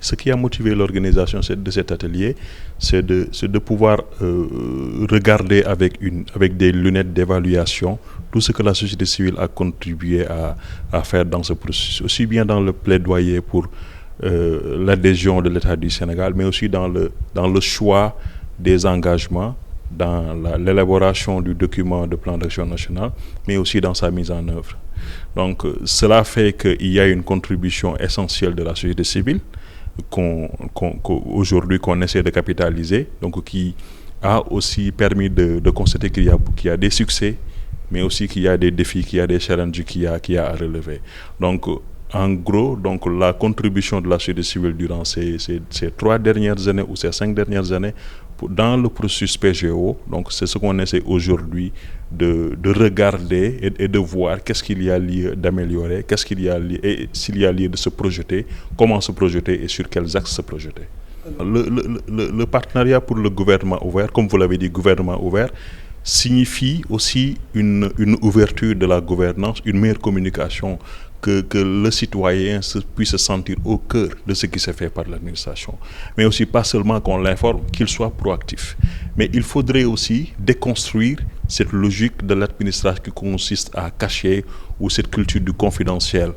ce qui a motivé l'organisation de cet atelier, c'est de pouvoir regarder avec des lunettes d'évaluation tout ce que la société civile a contribué à faire dans ce processus, aussi bien dans le plaidoyer pour l'adhésion de l'État du Sénégal, mais aussi dans le choix des engagements, dans l'élaboration du document de plan d'action national, mais aussi dans sa mise en œuvre. Donc cela fait qu'il y a une contribution essentielle de la société civile aujourd'hui qu'on essaie de capitaliser, donc qui a aussi permis de constater qu'il y a des succès, mais aussi qu'il y a des défis, qu'il y a des challenges qu'il y a à relever. Donc en gros, donc la contribution de la société civile durant ces 3 dernières années ou ces 5 dernières années dans le processus PGO, donc c'est ce qu'on essaie aujourd'hui de regarder et de voir qu'est-ce qu'il y a lieu d'améliorer, qu'est-ce qu'il y a lieu, et s'il y a lieu de se projeter, comment se projeter et sur quels axes se projeter. Le partenariat pour le gouvernement ouvert, comme vous l'avez dit, gouvernement ouvert, signifie aussi une ouverture de la gouvernance, une meilleure communication, que le citoyen puisse se sentir au cœur de ce qui se fait par l'administration. Mais aussi pas seulement qu'on l'informe, qu'il soit proactif. Mais il faudrait aussi déconstruire cette logique de l'administration qui consiste à cacher, ou cette culture du confidentiel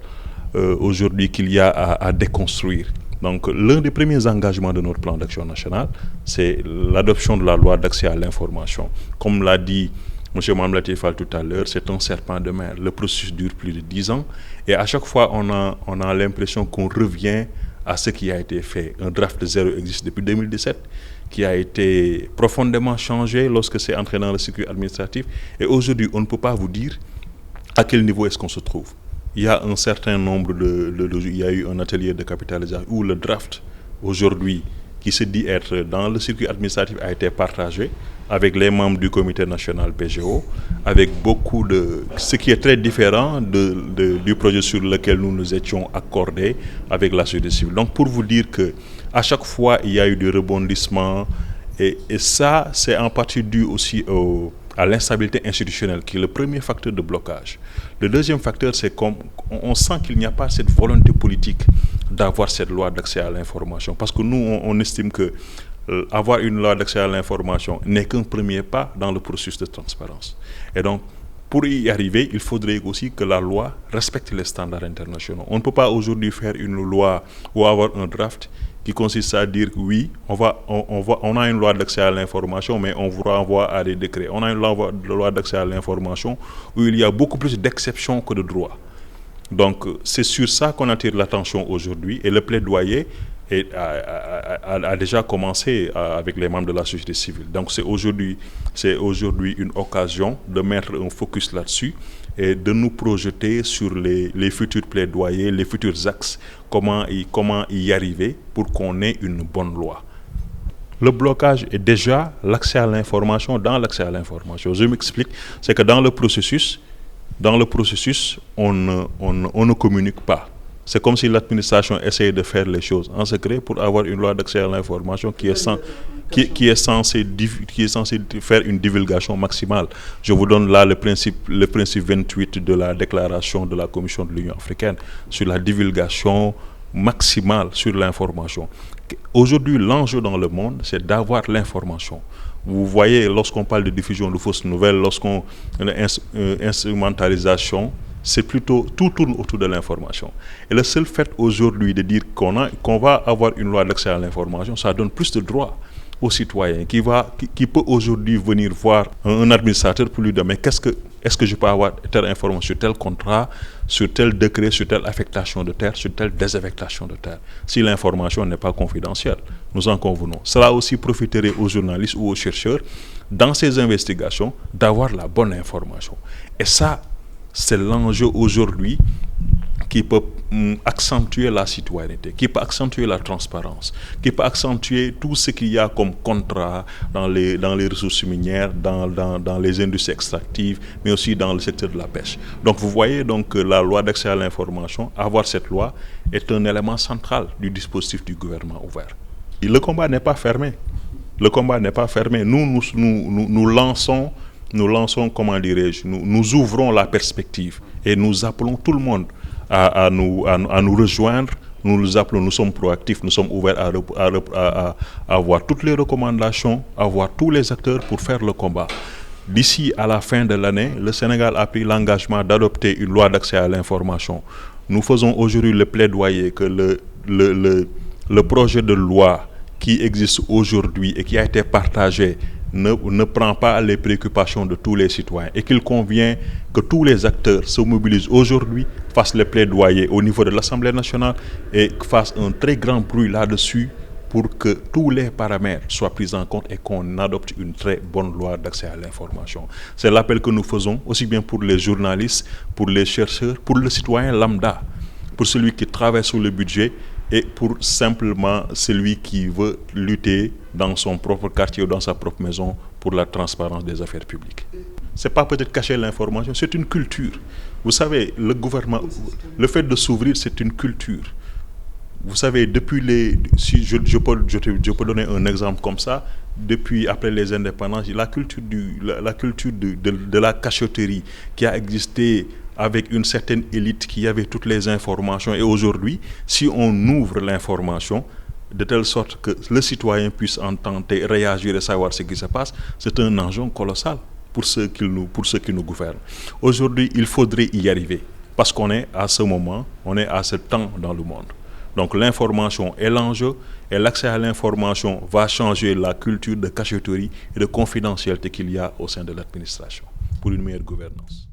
aujourd'hui qu'il y a à déconstruire. Donc l'un des premiers engagements de notre plan d'action national, c'est l'adoption de la loi d'accès à l'information. Comme l'a dit M. Mohamed Latif Fall tout à l'heure, c'est un serpent de mer. Le processus dure plus de 10 ans et à chaque fois on a l'impression qu'on revient à ce qui a été fait. Un draft de 0 existe depuis 2017 qui a été profondément changé lorsque c'est entré dans le circuit administratif, et aujourd'hui on ne peut pas vous dire à quel niveau est-ce qu'on se trouve. Il y a un certain nombre il y a eu un atelier de capitalisation où le draft aujourd'hui qui se dit être dans le circuit administratif a été partagé avec les membres du comité national PGO, avec beaucoup ce qui est très différent du projet sur lequel nous nous étions accordés avec la société civile. Donc pour vous dire que à chaque fois il y a eu des rebondissements, et ça c'est en partie dû aussi à l'instabilité institutionnelle qui est le premier facteur de blocage. Le deuxième facteur, c'est qu'on sent qu'il n'y a pas cette volonté politique d'avoir cette loi d'accès à l'information, parce que nous on estime que avoir une loi d'accès à l'information n'est qu'un premier pas dans le processus de transparence. Et donc, pour y arriver, il faudrait aussi que la loi respecte les standards internationaux. On ne peut pas aujourd'hui faire une loi ou avoir un draft qui consiste à dire oui, on a une loi d'accès à l'information, mais on vous renvoie à des décrets. On a une loi d'accès à l'information où il y a beaucoup plus d'exceptions que de droits. Donc, c'est sur ça qu'on attire l'attention aujourd'hui, et le plaidoyer a déjà commencé avec les membres de la société civile. Donc c'est aujourd'hui une occasion de mettre un focus là-dessus et de nous projeter sur les futurs plaidoyers, les futurs axes, comment y arriver pour qu'on ait une bonne loi. Le blocage est déjà l'accès à l'information. Dans l'accès à l'information, je m'explique, c'est que dans le processus, on ne communique pas. C'est comme si l'administration essayait de faire les choses en secret pour avoir une loi d'accès à l'information qui est censée faire une divulgation maximale. Je vous donne là le principe 28 de la déclaration de la Commission de l'Union africaine sur la divulgation maximale sur l'information. Aujourd'hui, l'enjeu dans le monde, c'est d'avoir l'information. Vous voyez, lorsqu'on parle de diffusion de fausses nouvelles, lorsqu'on instrumentalisation, c'est plutôt, tout tourne autour de l'information. Et le seul fait aujourd'hui de dire qu'on va avoir une loi d'accès à l'information, ça donne plus de droits aux citoyens qui peut aujourd'hui venir voir un administrateur pour lui dire mais est-ce que je peux avoir telle information sur tel contrat, sur tel décret, sur telle affectation de terre, sur telle désaffectation de terre, si l'information n'est pas confidentielle. Nous en convenons. Cela aussi profiterait aux journalistes ou aux chercheurs dans ces investigations d'avoir la bonne information. Et ça, c'est l'enjeu aujourd'hui qui peut accentuer la citoyenneté, qui peut accentuer la transparence, qui peut accentuer tout ce qu'il y a comme contrat dans les ressources minières, dans les industries extractives, mais aussi dans le secteur de la pêche. Donc vous voyez donc que la loi d'accès à l'information, avoir cette loi, est un élément central du dispositif du gouvernement ouvert. Et le combat n'est pas fermé. Le combat n'est pas fermé. Nous lançons, comment dirais-je, nous ouvrons la perspective et nous appelons tout le monde à nous rejoindre nous nous appelons, nous sommes proactifs, nous sommes ouverts à voir toutes les recommandations, à voir tous les acteurs pour faire le combat. D'ici à la fin de l'année, le Sénégal a pris l'engagement d'adopter une loi d'accès à l'information. Nous faisons aujourd'hui le plaidoyer que le projet de loi qui existe aujourd'hui et qui a été partagé ne prend pas les préoccupations de tous les citoyens et qu'il convient que tous les acteurs se mobilisent aujourd'hui, fassent les plaidoyers au niveau de l'Assemblée nationale et fassent un très grand bruit là-dessus pour que tous les paramètres soient pris en compte et qu'on adopte une très bonne loi d'accès à l'information. C'est l'appel que nous faisons, aussi bien pour les journalistes, pour les chercheurs, pour le citoyen lambda, pour celui qui travaille sur le budget et pour simplement celui qui veut lutter dans son propre quartier ou dans sa propre maison pour la transparence des affaires publiques. Ce n'est pas peut-être cacher l'information, c'est une culture. Vous savez, le gouvernement, le fait de s'ouvrir, c'est une culture. Vous savez, depuis si je peux donner un exemple comme ça, depuis après les indépendances, la culture de la cachotterie qui a existé avec une certaine élite qui avait toutes les informations. Et aujourd'hui, si on ouvre l'information de telle sorte que le citoyen puisse entendre, réagir et savoir ce qui se passe, c'est un enjeu colossal pour ceux qui nous gouvernent. Aujourd'hui, il faudrait y arriver parce qu'on est à ce moment, on est à ce temps dans le monde. Donc l'information est l'enjeu et l'accès à l'information va changer la culture de cachotterie et de confidentialité qu'il y a au sein de l'administration pour une meilleure gouvernance.